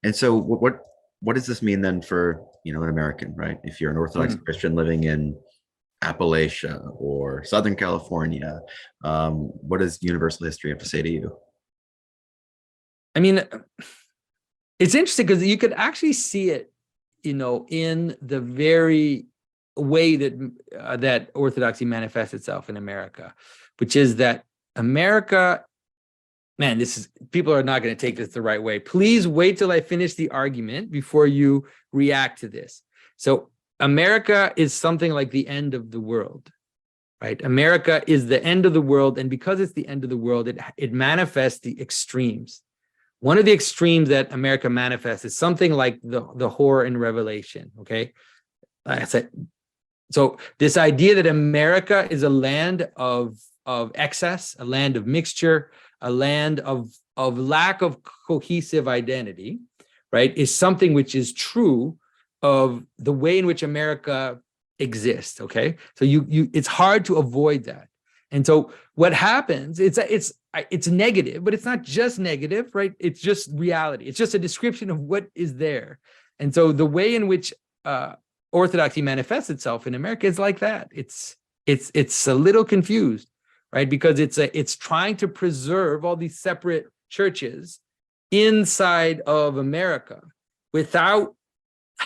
And so what does this mean then for, an American, right? If you're an Orthodox Mm. Christian living in Appalachia or Southern California, what does universal history have to say to you? I mean, it's interesting because you could actually see it, in the very way that Orthodoxy manifests itself in America, which is that America, man, people are not going to take this the right way. Please wait till I finish the argument before you react to this. So America is something like the end of the world, right? America is the end of the world, and because it's the end of the world, it manifests the extremes. One of the extremes that America manifests is something like the whore in Revelation, okay? I said, so this idea that America is a land of excess, a land of mixture, a land of lack of cohesive identity, right, is something which is true of the way in which America exists, okay? So it's hard to avoid that. And so what happens, it's negative, but it's not just negative, right? It's just reality. It's just a description of what is there. And so the way in which Orthodoxy manifests itself in America is like that. It's a little confused, right? Because it's trying to preserve all these separate churches inside of America without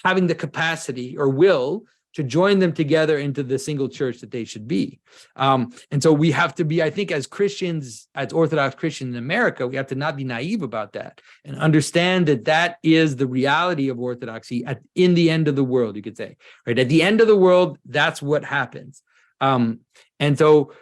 having the capacity or will to join them together into the single church that they should be. And so we have to be, I think, as Christians, as Orthodox Christians in America, we have to not be naive about that and understand that that is the reality of Orthodoxy in the end of the world, you could say, right? At the end of the world, that's what happens. And so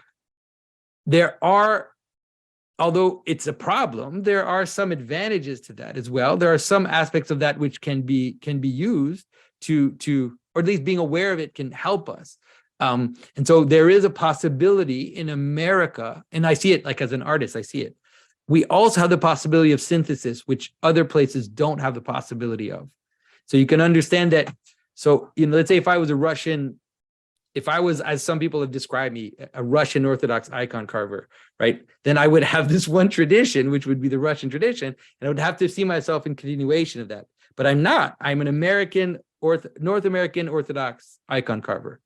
although it's a problem, there are some advantages to that as well. There are some aspects of that which can be used to or at least being aware of it can help us. And so there is a possibility in America, and I see it like as an artist, I see it. We also have the possibility of synthesis, which other places don't have the possibility of. So you can understand that. So, let's say if I was, as some people have described me, a Russian Orthodox icon carver, right? Then I would have this one tradition, which would be the Russian tradition, and I would have to see myself in continuation of that. But I'm not. I'm an North American Orthodox icon carver.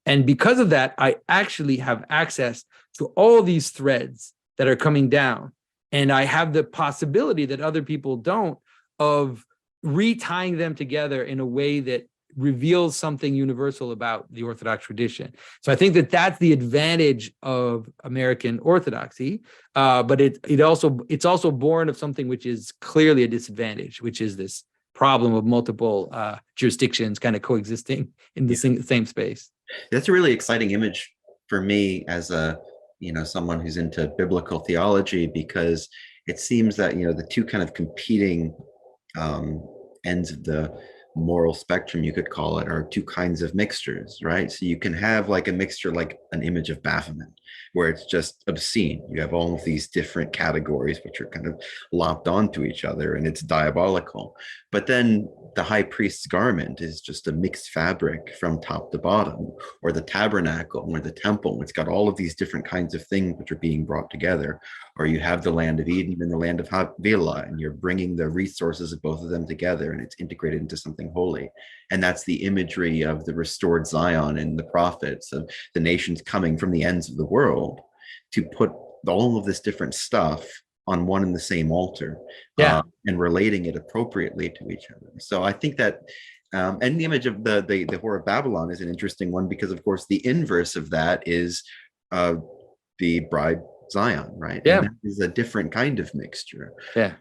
And because of that, I actually have access to all these threads that are coming down. And I have the possibility that other people don't of retying them together in a way that reveals something universal about the Orthodox tradition. So I think that that's the advantage of American Orthodoxy, but it's also born of something which is clearly a disadvantage, which is this problem of multiple jurisdictions kind of coexisting in the same space. That's a really exciting image for me as someone who's into biblical theology, because it seems that, the two kind of competing ends of the moral spectrum, you could call it, are two kinds of mixtures, right? So you can have like a mixture, like an image of Baphomet, where it's just obscene. You have all of these different categories which are kind of lopped onto each other, and it's diabolical. But then the high priest's garment is just a mixed fabric from top to bottom, or the tabernacle or the temple. It's got all of these different kinds of things which are being brought together. Or you have the land of Eden and the land of Havilah, and you're bringing the resources of both of them together, and it's integrated into something holy. And that's the imagery of the restored Zion and the prophets of the nations coming from the ends of the world to put all of this different stuff on one and the same altar, and relating it appropriately to each other. So I think that, and the image of the Whore of Babylon is an interesting one, because of course the inverse of that is the bride Zion, right? Yeah. And that is a different kind of mixture. Yeah.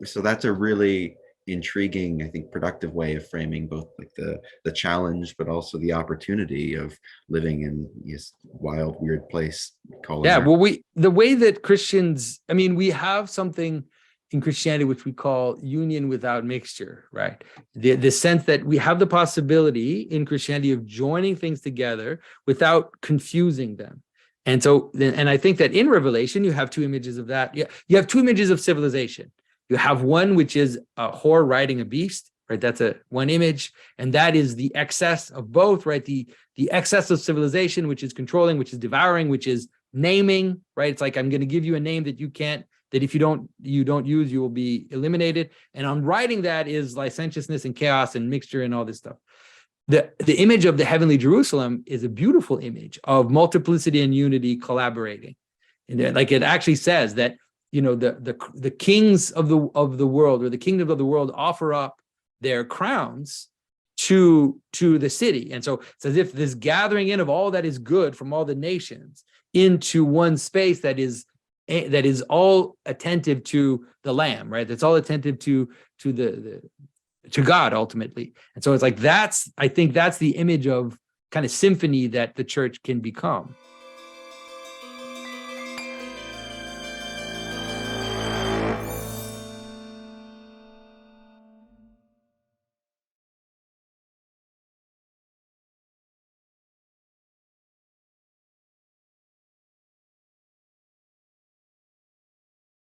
So that's a really intriguing, I think, productive way of framing both like the challenge, but also the opportunity of living in this wild, weird place called America. Well, the way that Christians, we have something in Christianity which we call union without mixture, right? The sense that we have the possibility in Christianity of joining things together without confusing them. And so, and I think that in Revelation, you have two images of that. You have two images of civilization. You have one, which is a whore riding a beast, right? That's one image. And that is the excess of both, right? The excess of civilization, which is controlling, which is devouring, which is naming, right? It's like, I'm going to give you a name that you can't that if you don't use, you will be eliminated. And on writing that is licentiousness and chaos and mixture and all this stuff. The image of the heavenly Jerusalem is a beautiful image of multiplicity and unity collaborating. And like it actually says that, the kings of the world, or the kingdom of the world, offer up their crowns to the city. And so it's as if this gathering in of all that is good from all the nations into one space that is all attentive to the Lamb, right? That's all attentive to God ultimately. And so it's like, I think that's the image of kind of symphony that the church can become.